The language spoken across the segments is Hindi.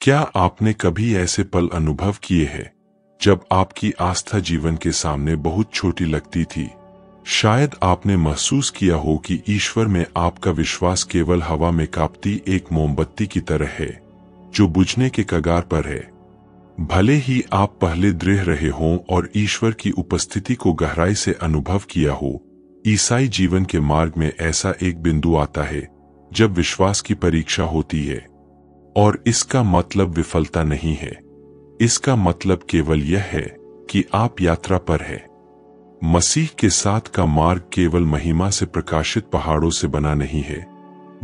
क्या आपने कभी ऐसे पल अनुभव किए हैं जब आपकी आस्था जीवन के सामने बहुत छोटी लगती थी? शायद आपने महसूस किया हो कि ईश्वर में आपका विश्वास केवल हवा में कांपती एक मोमबत्ती की तरह है जो बुझने के कगार पर है। भले ही आप पहले दृढ़ रहे हों और ईश्वर की उपस्थिति को गहराई से अनुभव किया हो, ईसाई जीवन के मार्ग में ऐसा एक बिंदु आता है जब विश्वास की परीक्षा होती है। और इसका मतलब विफलता नहीं है, इसका मतलब केवल यह है कि आप यात्रा पर हैं। मसीह के साथ का मार्ग केवल महिमा से प्रकाशित पहाड़ों से बना नहीं है,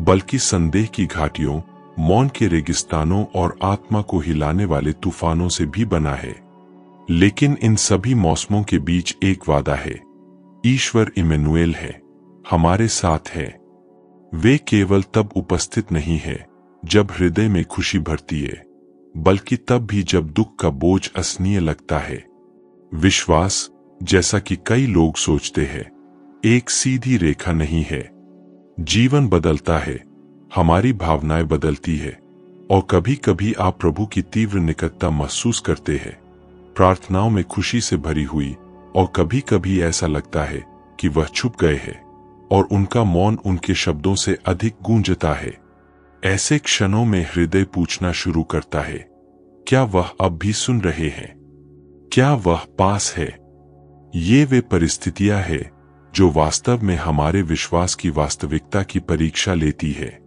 बल्कि संदेह की घाटियों, मौन के रेगिस्तानों और आत्मा को हिलाने वाले तूफानों से भी बना है। लेकिन इन सभी मौसमों के बीच एक वादा है। ईश्वर इमैनुएल है, हमारे साथ है। वे केवल तब उपस्थित नहीं है जब हृदय में खुशी भरती है, बल्कि तब भी जब दुख का बोझ असहनीय लगता है। विश्वास, जैसा कि कई लोग सोचते हैं, एक सीधी रेखा नहीं है। जीवन बदलता है, हमारी भावनाएं बदलती है, और कभी कभी आप प्रभु की तीव्र निकटता महसूस करते हैं, प्रार्थनाओं में खुशी से भरी हुई, और कभी कभी ऐसा लगता है कि वह छुप गए हैं और उनका मौन उनके शब्दों से अधिक गूंजता है। ऐसे क्षणों में हृदय पूछना शुरू करता है, क्या वह अब भी सुन रहे हैं? क्या वह पास है? ये वे परिस्थितियां हैं जो वास्तव में हमारे विश्वास की वास्तविकता की परीक्षा लेती है।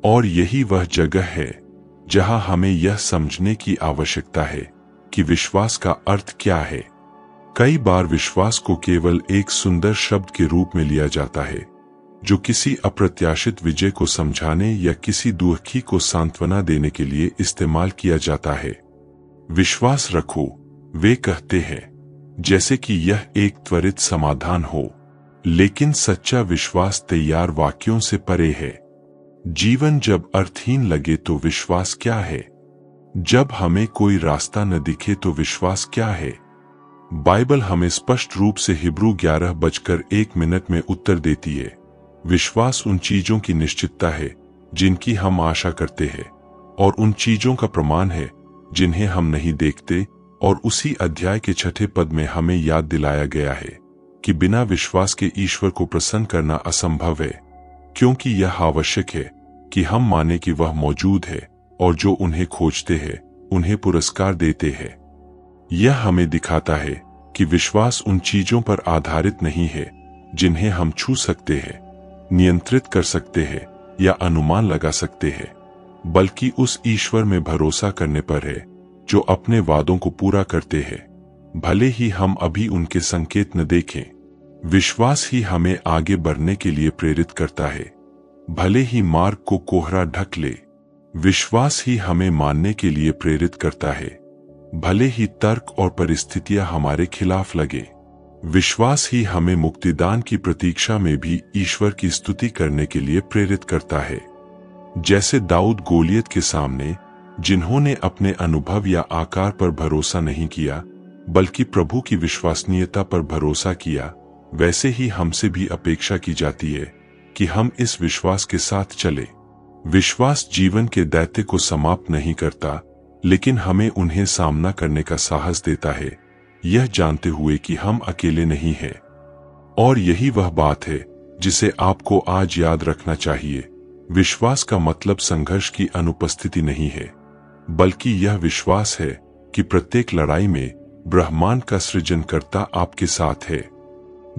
और यही वह जगह है जहां हमें यह समझने की आवश्यकता है कि विश्वास का अर्थ क्या है। कई बार विश्वास को केवल एक सुंदर शब्द के रूप में लिया जाता है, जो किसी अप्रत्याशित विजय को समझाने या किसी दुखी को सांत्वना देने के लिए इस्तेमाल किया जाता है। विश्वास रखो, वे कहते हैं, जैसे कि यह एक त्वरित समाधान हो। लेकिन सच्चा विश्वास तैयार वाक्यों से परे है। जीवन जब अर्थहीन लगे तो विश्वास क्या है? जब हमें कोई रास्ता न दिखे तो विश्वास क्या है? बाइबल हमें स्पष्ट रूप से हिब्रू 11:1 में उत्तर देती है। विश्वास उन चीजों की निश्चितता है जिनकी हम आशा करते हैं, और उन चीजों का प्रमाण है जिन्हें हम नहीं देखते। और उसी अध्याय के 6 पद में हमें याद दिलाया गया है कि बिना विश्वास के ईश्वर को प्रसन्न करना असंभव है, क्योंकि यह आवश्यक है कि हम माने कि वह मौजूद है और जो उन्हें खोजते हैं उन्हें पुरस्कार देते हैं। यह हमें दिखाता है कि विश्वास उन चीजों पर आधारित नहीं है जिन्हें हम छू सकते हैं, नियंत्रित कर सकते हैं या अनुमान लगा सकते हैं, बल्कि उस ईश्वर में भरोसा करने पर है जो अपने वादों को पूरा करते हैं, भले ही हम अभी उनके संकेत न देखें। विश्वास ही हमें आगे बढ़ने के लिए प्रेरित करता है, भले ही मार्ग को कोहरा ढक ले। विश्वास ही हमें मानने के लिए प्रेरित करता है, भले ही तर्क और परिस्थितियां हमारे खिलाफ लगे। विश्वास ही हमें मुक्तिदान की प्रतीक्षा में भी ईश्वर की स्तुति करने के लिए प्रेरित करता है। जैसे दाऊद गोलियत के सामने, जिन्होंने अपने अनुभव या आकार पर भरोसा नहीं किया बल्कि प्रभु की विश्वसनीयता पर भरोसा किया, वैसे ही हमसे भी अपेक्षा की जाती है कि हम इस विश्वास के साथ चले। विश्वास जीवन के दैत्य को समाप्त नहीं करता, लेकिन हमें उन्हें सामना करने का साहस देता है, यह जानते हुए कि हम अकेले नहीं हैं। और यही वह बात है जिसे आपको आज याद रखना चाहिए। विश्वास का मतलब संघर्ष की अनुपस्थिति नहीं है, बल्कि यह विश्वास है कि प्रत्येक लड़ाई में ब्रह्मांड का सृजनकर्ता आपके साथ है।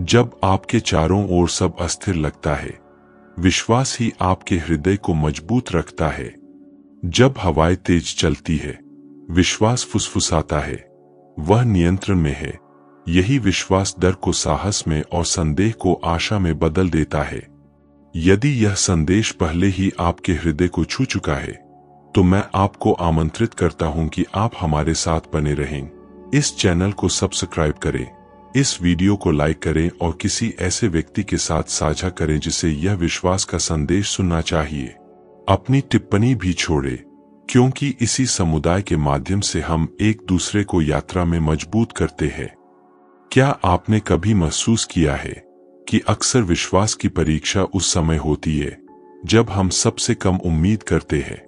जब आपके चारों ओर सब अस्थिर लगता है, विश्वास ही आपके हृदय को मजबूत रखता है। जब हवाएं तेज चलती है, विश्वास फुसफुसाता है, वह नियंत्रण में है। यही विश्वास डर को साहस में और संदेह को आशा में बदल देता है। यदि यह संदेश पहले ही आपके हृदय को छू चुका है, तो मैं आपको आमंत्रित करता हूं कि आप हमारे साथ बने रहें। इस चैनल को सब्सक्राइब करें, इस वीडियो को लाइक करें और किसी ऐसे व्यक्ति के साथ साझा करें जिसे यह विश्वास का संदेश सुनना चाहिए। अपनी टिप्पणी भी छोड़ें, क्योंकि इसी समुदाय के माध्यम से हम एक दूसरे को यात्रा में मजबूत करते हैं। क्या आपने कभी महसूस किया है कि अक्सर विश्वास की परीक्षा उस समय होती है जब हम सबसे कम उम्मीद करते हैं?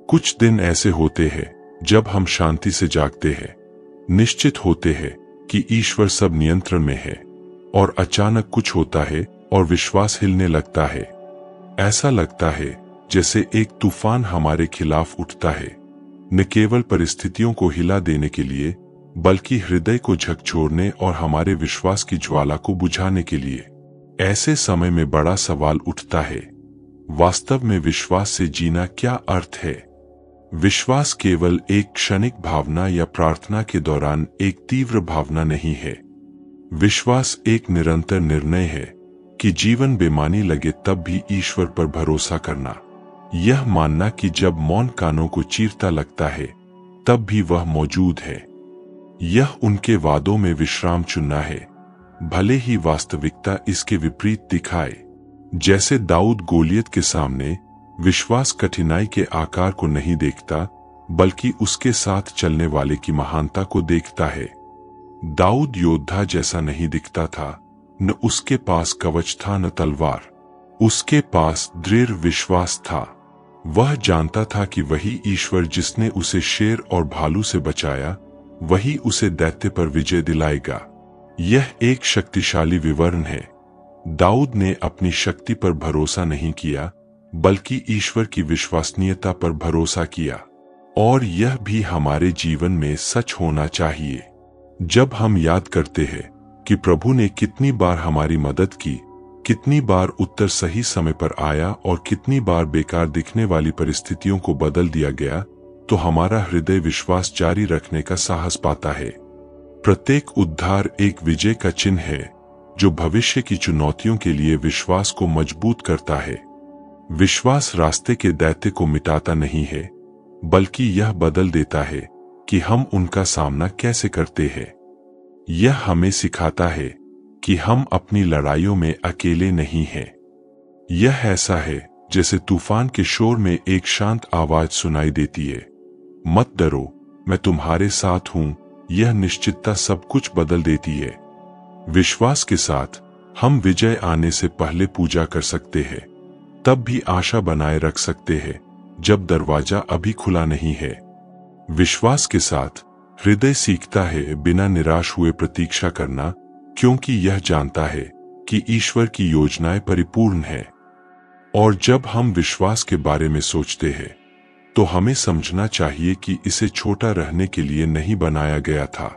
कुछ दिन ऐसे होते हैं जब हम शांति से जागते हैं, निश्चित होते हैं कि ईश्वर सब नियंत्रण में है, और अचानक कुछ होता है और विश्वास हिलने लगता है। ऐसा लगता है जैसे एक तूफान हमारे खिलाफ उठता है, न केवल परिस्थितियों को हिला देने के लिए बल्कि हृदय को झकझोरने और हमारे विश्वास की ज्वाला को बुझाने के लिए। ऐसे समय में बड़ा सवाल उठता है, वास्तव में विश्वास से जीना क्या अर्थ है? विश्वास केवल एक क्षणिक भावना या प्रार्थना के दौरान एक तीव्र भावना नहीं है। विश्वास एक निरंतर निर्णय है कि जीवन बेमानी लगे तब भी ईश्वर पर भरोसा करना। यह मानना कि जब मौन कानों को चीरता लगता है तब भी वह मौजूद है। यह उनके वादों में विश्राम चुनना है, भले ही वास्तविकता इसके विपरीत दिखाए। जैसे दाऊद गोलियत के सामने विश्वास कठिनाई के आकार को नहीं देखता बल्कि उसके साथ चलने वाले की महानता को देखता है। दाऊद योद्धा जैसा नहीं दिखता था, न उसके पास कवच था न तलवार। उसके पास दृढ़ विश्वास था। वह जानता था कि वही ईश्वर जिसने उसे शेर और भालू से बचाया, वही उसे दैत्य पर विजय दिलाएगा। यह एक शक्तिशाली विवरण है। दाऊद ने अपनी शक्ति पर भरोसा नहीं किया बल्कि ईश्वर की विश्वसनीयता पर भरोसा किया। और यह भी हमारे जीवन में सच होना चाहिए। जब हम याद करते हैं कि प्रभु ने कितनी बार हमारी मदद की, कितनी बार उत्तर सही समय पर आया और कितनी बार बेकार दिखने वाली परिस्थितियों को बदल दिया गया, तो हमारा हृदय विश्वास जारी रखने का साहस पाता है। प्रत्येक उद्धार एक विजय का चिन्ह है जो भविष्य की चुनौतियों के लिए विश्वास को मजबूत करता है। विश्वास रास्ते के दैत्य को मिटाता नहीं है बल्कि यह बदल देता है कि हम उनका सामना कैसे करते हैं। यह हमें सिखाता है कि हम अपनी लड़ाइयों में अकेले नहीं हैं। यह ऐसा है जैसे तूफान के शोर में एक शांत आवाज सुनाई देती है, मत डरो, मैं तुम्हारे साथ हूं। यह निश्चितता सब कुछ बदल देती है। विश्वास के साथ हम विजय आने से पहले पूजा कर सकते हैं, तब भी आशा बनाए रख सकते हैं जब दरवाजा अभी खुला नहीं है। विश्वास के साथ हृदय सीखता है बिना निराश हुए प्रतीक्षा करना, क्योंकि यह जानता है कि ईश्वर की योजनाएं परिपूर्ण है। और जब हम विश्वास के बारे में सोचते हैं तो हमें समझना चाहिए कि इसे छोटा रहने के लिए नहीं बनाया गया था।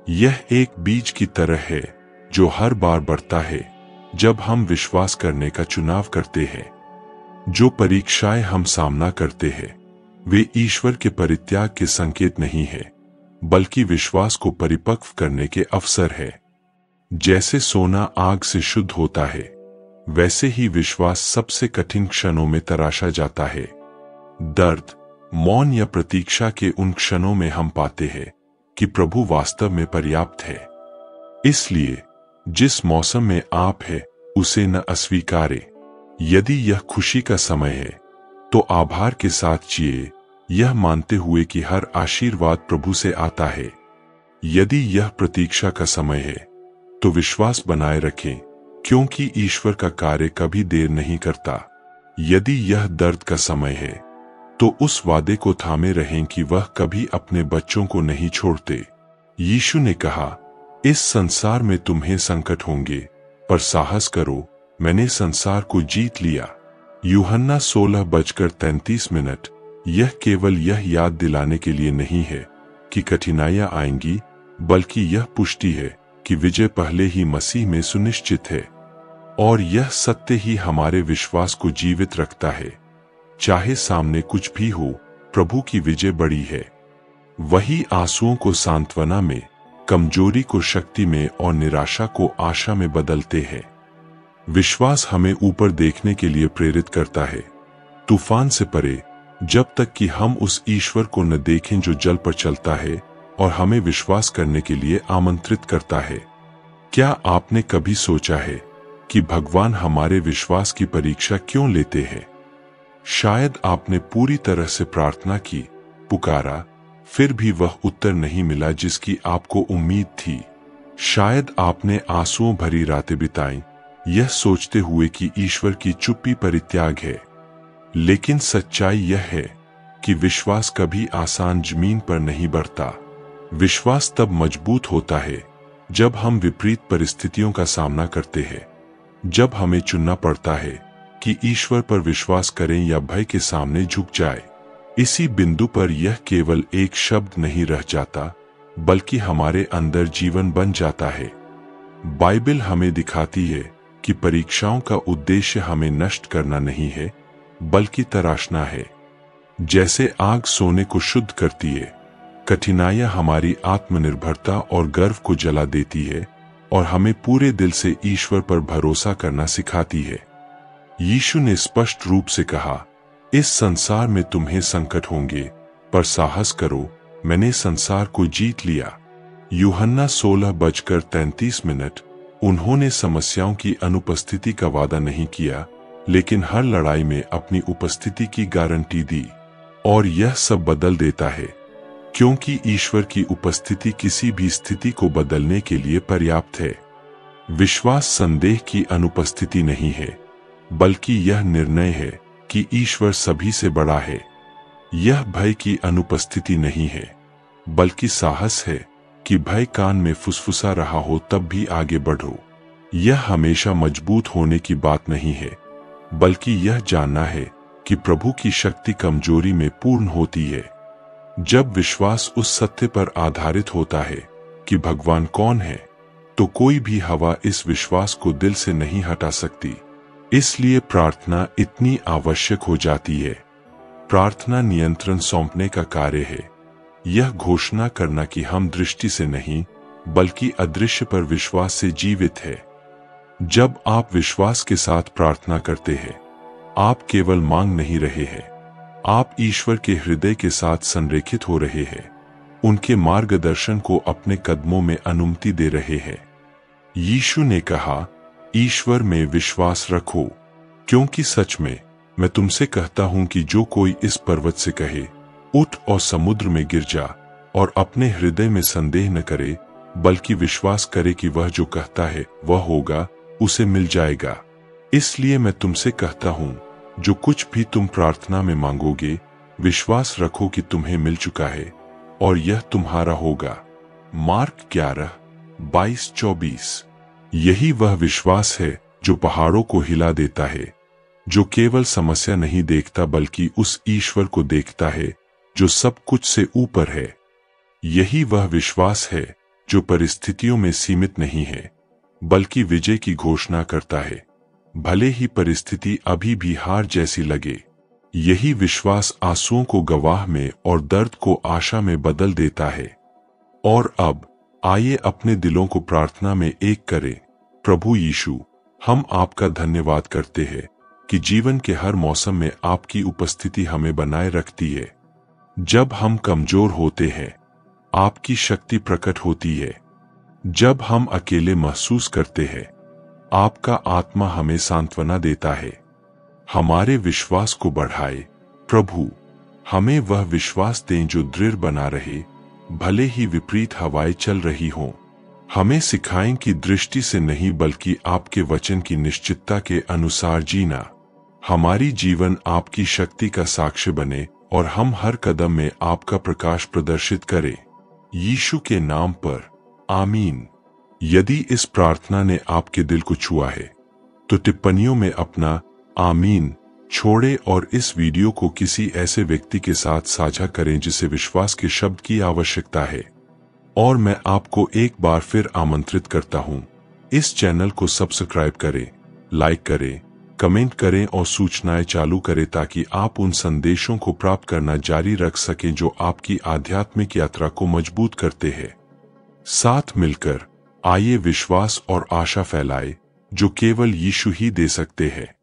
यह एक बीज की तरह है जो हर बार बढ़ता है जब हम विश्वास करने का चुनाव करते हैं। जो परीक्षाएं हम सामना करते हैं वे ईश्वर के परित्याग के संकेत नहीं है बल्कि विश्वास को परिपक्व करने के अवसर है। जैसे सोना आग से शुद्ध होता है, वैसे ही विश्वास सबसे कठिन क्षणों में तराशा जाता है। दर्द, मौन या प्रतीक्षा के उन क्षणों में हम पाते हैं कि प्रभु वास्तव में पर्याप्त है। इसलिए जिस मौसम में आप हैं उसे न अस्वीकारें। यदि यह खुशी का समय है तो आभार के साथ जिए, यह मानते हुए कि हर आशीर्वाद प्रभु से आता है। यदि यह प्रतीक्षा का समय है तो विश्वास बनाए रखें, क्योंकि ईश्वर का कार्य कभी देर नहीं करता। यदि यह दर्द का समय है तो उस वादे को थामे रहें कि वह कभी अपने बच्चों को नहीं छोड़ते। यीशु ने कहा, इस संसार में तुम्हें संकट होंगे, पर साहस करो, मैंने संसार को जीत लिया। यूहन्ना 16:33। यह केवल यह याद दिलाने के लिए नहीं है कि कठिनाइयां आएंगी, बल्कि यह पुष्टि है कि विजय पहले ही मसीह में सुनिश्चित है। और यह सत्य ही हमारे विश्वास को जीवित रखता है। चाहे सामने कुछ भी हो, प्रभु की विजय बड़ी है। वही आंसुओं को सांत्वना में, कमजोरी को शक्ति में और निराशा को आशा में बदलते हैं। विश्वास हमें ऊपर देखने के लिए प्रेरित करता है, तूफान से परे, जब तक कि हम उस ईश्वर को न देखें जो जल पर चलता है और हमें विश्वास करने के लिए आमंत्रित करता है। क्या आपने कभी सोचा है कि भगवान हमारे विश्वास की परीक्षा क्यों लेते हैं? शायद आपने पूरी तरह से प्रार्थना की, पुकारा, फिर भी वह उत्तर नहीं मिला जिसकी आपको उम्मीद थी। शायद आपने आंसुओं भरी रातें बिताई, यह सोचते हुए कि ईश्वर की चुप्पी परित्याग है। लेकिन सच्चाई यह है कि विश्वास कभी आसान जमीन पर नहीं बढ़ता। विश्वास तब मजबूत होता है जब हम विपरीत परिस्थितियों का सामना करते हैं, जब हमें चुनना पड़ता है कि ईश्वर पर विश्वास करें या भय के सामने झुक जाए। इसी बिंदु पर यह केवल एक शब्द नहीं रह जाता, बल्कि हमारे अंदर जीवन बन जाता है। बाइबल हमें दिखाती है कि परीक्षाओं का उद्देश्य हमें नष्ट करना नहीं है, बल्कि तराशना है। जैसे आग सोने को शुद्ध करती है, कठिनाइयां हमारी आत्मनिर्भरता और गर्व को जला देती है और हमें पूरे दिल से ईश्वर पर भरोसा करना सिखाती है। यीशु ने स्पष्ट रूप से कहा, इस संसार में तुम्हें संकट होंगे, पर साहस करो, मैंने संसार को जीत लिया। यूहन्ना 16:33। उन्होंने समस्याओं की अनुपस्थिति का वादा नहीं किया, लेकिन हर लड़ाई में अपनी उपस्थिति की गारंटी दी। और यह सब बदल देता है, क्योंकि ईश्वर की उपस्थिति किसी भी स्थिति को बदलने के लिए पर्याप्त है। विश्वास संदेह की अनुपस्थिति नहीं है, बल्कि यह निर्णय है कि ईश्वर सभी से बड़ा है। यह भय की अनुपस्थिति नहीं है, बल्कि साहस है कि भय कान में फुसफुसा रहा हो तब भी आगे बढ़ो। यह हमेशा मजबूत होने की बात नहीं है, बल्कि यह जानना है कि प्रभु की शक्ति कमजोरी में पूर्ण होती है। जब विश्वास उस सत्य पर आधारित होता है कि भगवान कौन है, तो कोई भी हवा इस विश्वास को दिल से नहीं हटा सकती। इसलिए प्रार्थना इतनी आवश्यक हो जाती है। प्रार्थना नियंत्रण सौंपने का कार्य है, यह घोषणा करना कि हम दृष्टि से नहीं, बल्कि अदृश्य पर विश्वास से जीवित है। जब आप विश्वास के साथ प्रार्थना करते हैं, आप केवल मांग नहीं रहे हैं, आप ईश्वर के हृदय के साथ संरेखित हो रहे हैं, उनके मार्गदर्शन को अपने कदमों में अनुमति दे रहे हैं। यीशु ने कहा, ईश्वर में विश्वास रखो, क्योंकि सच में मैं तुमसे कहता हूं कि जो कोई इस पर्वत से कहे, उठ और समुद्र में गिर जा, और अपने हृदय में संदेह न करे, बल्कि विश्वास करे कि वह जो कहता है वह होगा, उसे मिल जाएगा। इसलिए मैं तुमसे कहता हूं, जो कुछ भी तुम प्रार्थना में मांगोगे, विश्वास रखो कि तुम्हें मिल चुका है और यह तुम्हारा होगा। मार्क 11:22-24। यही वह विश्वास है जो पहाड़ों को हिला देता है, जो केवल समस्या नहीं देखता बल्कि उस ईश्वर को देखता है जो सब कुछ से ऊपर है। यही वह विश्वास है जो परिस्थितियों में सीमित नहीं है, बल्कि विजय की घोषणा करता है, भले ही परिस्थिति अभी भी हार जैसी लगे। यही विश्वास आंसुओं को गवाह में और दर्द को आशा में बदल देता है। और अब आइए अपने दिलों को प्रार्थना में एक करें। प्रभु यीशु, हम आपका धन्यवाद करते हैं कि जीवन के हर मौसम में आपकी उपस्थिति हमें बनाए रखती है। जब हम कमजोर होते हैं, आपकी शक्ति प्रकट होती है। जब हम अकेले महसूस करते हैं, आपका आत्मा हमें सांत्वना देता है। हमारे विश्वास को बढ़ाए प्रभु, हमें वह विश्वास दें जो दृढ़ बना रहे, भले ही विपरीत हवाएं चल रही हों। हमें सिखाएं कि दृष्टि से नहीं बल्कि आपके वचन की निश्चितता के अनुसार जीना। हमारी जीवन आपकी शक्ति का साक्ष्य बने और हम हर कदम में आपका प्रकाश प्रदर्शित करें। यीशु के नाम पर आमीन। यदि इस प्रार्थना ने आपके दिल को छुआ है, तो टिप्पणियों में अपना आमीन छोड़े और इस वीडियो को किसी ऐसे व्यक्ति के साथ साझा करें जिसे विश्वास के शब्द की आवश्यकता है। और मैं आपको एक बार फिर आमंत्रित करता हूं, इस चैनल को सब्सक्राइब करें, लाइक करें, कमेंट करें और सूचनाएं चालू करें ताकि आप उन संदेशों को प्राप्त करना जारी रख सकें जो आपकी आध्यात्मिक यात्रा को मजबूत करते हैं। साथ मिलकर आइए विश्वास और आशा फैलाएं जो केवल यीशु ही दे सकते हैं।